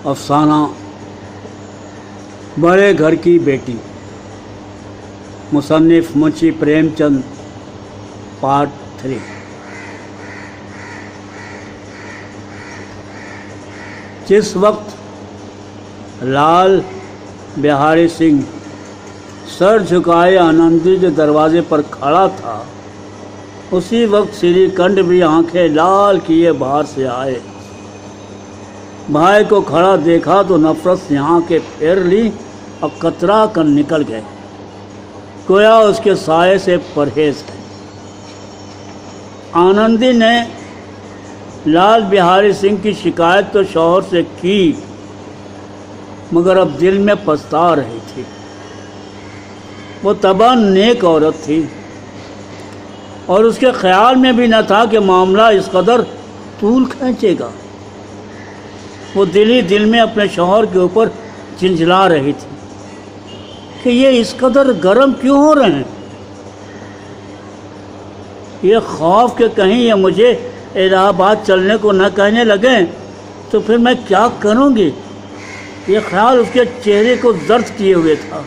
अफसाना बड़े घर की बेटी, मुसन्निफ मुंशी प्रेमचंद, पार्ट 3। जिस वक्त लाल बिहारी सिंह सर झुकाए आनंदी के दरवाजे पर खड़ा था, उसी वक्त श्रीकंठ भी आंखें लाल किए बाहर से आए। भाई को खड़ा देखा तो नफरत से आंखें फेर ली और कतरा कर निकल गए। गोया उसके साये से परहेज है। आनंदी ने लाल बिहारी सिंह की शिकायत तो शौहर से की, मगर अब दिल में पछता रही थी। वो तबा नेक औरत थी और उसके ख्याल में भी न था कि मामला इस कदर तूल खींचेगा। वो दिल ही दिल में अपने शौहर के ऊपर झिंझला रही थी कि ये इस कदर गर्म क्यों हो रहे हैं। ये खौफ के कहीं ये मुझे इलाहाबाद चलने को न कहने लगे तो फिर मैं क्या करूँगी। ये ख्याल उसके चेहरे को दर्द किए हुए था।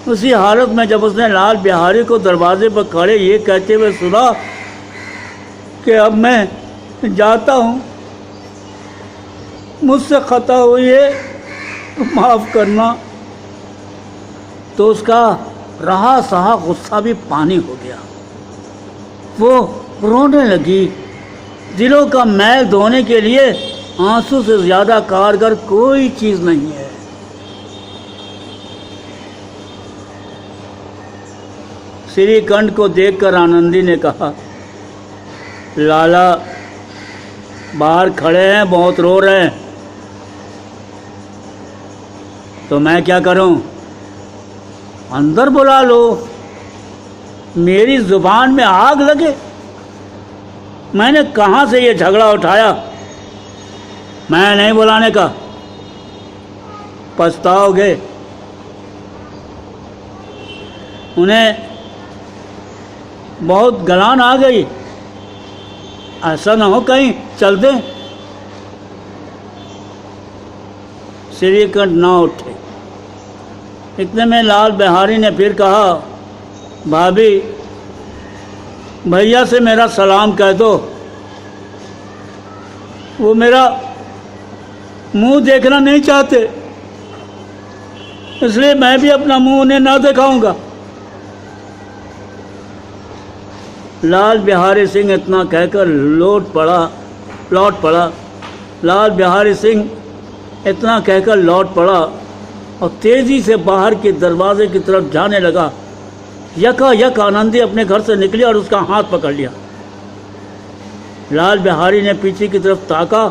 उसी हालत में जब उसने लाल बिहारी को दरवाजे पर खड़े ये कहते हुए सुना कि अब मैं जाता हूँ, मुझसे खता हुई है, माफ़ करना, तो उसका रहा सहा गुस्सा भी पानी हो गया। वो रोने लगी। दिलों का मैल धोने के लिए आंसू से ज़्यादा कारगर कोई चीज़ नहीं है। श्रीकंठ को देखकर आनंदी ने कहा, लाला बाहर खड़े हैं, बहुत रो रहे हैं, तो मैं क्या करूं? अंदर बुला लो। मेरी जुबान में आग लगे। मैंने कहाँ से ये झगड़ा उठाया? मैं नहीं बुलाने का, पछताओगे। उन्हें बहुत गलान आ गई, ऐसा ना हो कहीं चल दें। श्रीकंठ ना उठे। इतने में लाल बिहारी ने फिर कहा, भाभी भैया से मेरा सलाम कह दो। वो मेरा मुंह देखना नहीं चाहते, इसलिए मैं भी अपना मुंह उन्हें ना दिखाऊंगा। लाल बिहारी सिंह इतना कहकर लौट पड़ा। लाल बिहारी सिंह इतना कहकर लौट पड़ा और तेज़ी से बाहर के दरवाजे की तरफ जाने लगा। यकायक आनंदी अपने घर से निकली और उसका हाथ पकड़ लिया। लाल बिहारी ने पीछे की तरफ ताका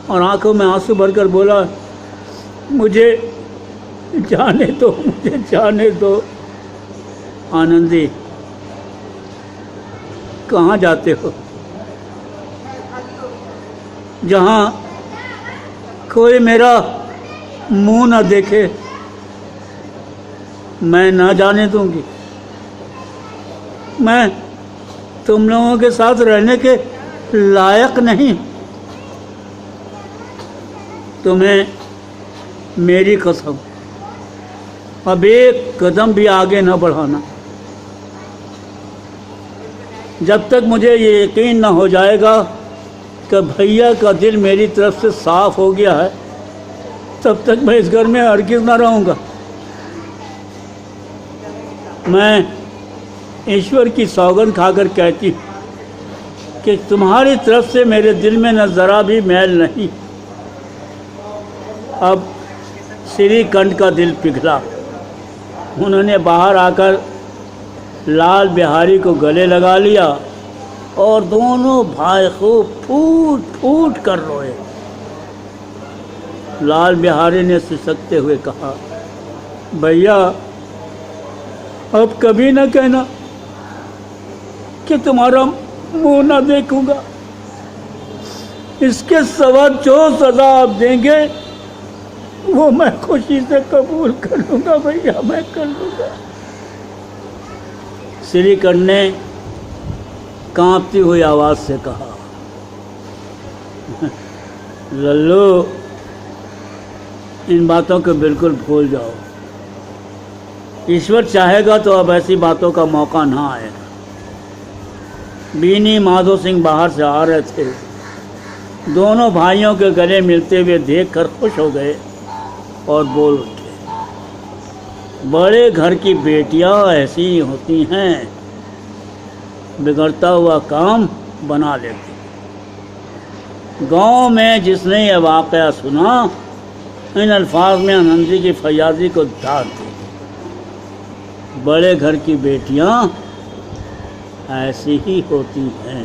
और आंखों में आंसू भरकर बोला, मुझे जाने दो, मुझे जाने दो। आनंदी, कहाँ जाते हो? जहाँ कोई मेरा मुंह न देखे, मैं ना जाने दूंगी। मैं तुम लोगों के साथ रहने के लायक नहीं। तुम्हें मेरी कसम, अब एक कदम भी आगे न बढ़ाना। जब तक मुझे ये यकीन न हो जाएगा कि भैया का दिल मेरी तरफ से साफ हो गया है, तब तक मैं इस घर में हरगिज़ न रहूँगा। मैं ईश्वर की सौगंध खाकर कहती हूँ कि तुम्हारी तरफ से मेरे दिल में न ज़रा भी मैल नहीं। अब श्रीकंठ का दिल पिघला। उन्होंने बाहर आकर लाल बिहारी को गले लगा लिया और दोनों भाई खूब फूट फूट कर रोए। लाल बिहारी ने सिसकते हुए कहा, भैया अब कभी न कहना कि तुम्हारा मुंह ना देखूंगा। इसके सिवा जो सजा आप देंगे वो मैं खुशी से कबूल कर लूँगा भैया, मैं कर लूँगा। श्रीकंठ ने कांपती हुई आवाज़ से कहा, लल्लू इन बातों को बिल्कुल भूल जाओ। ईश्वर चाहेगा तो अब ऐसी बातों का मौका ना आए। बीनी माधो सिंह बाहर से आ रहे थे। दोनों भाइयों के गले मिलते हुए देखकर खुश हो गए और बोल उठे, बड़े घर की बेटियां ऐसी ही होती हैं, बिगड़ता हुआ काम बना लेती। गांव में जिसने यह वाक़या सुना, इन अल्फाज में आनंद जी की फयाजी को दाद दी, बड़े घर की बेटियां ऐसी ही होती हैं।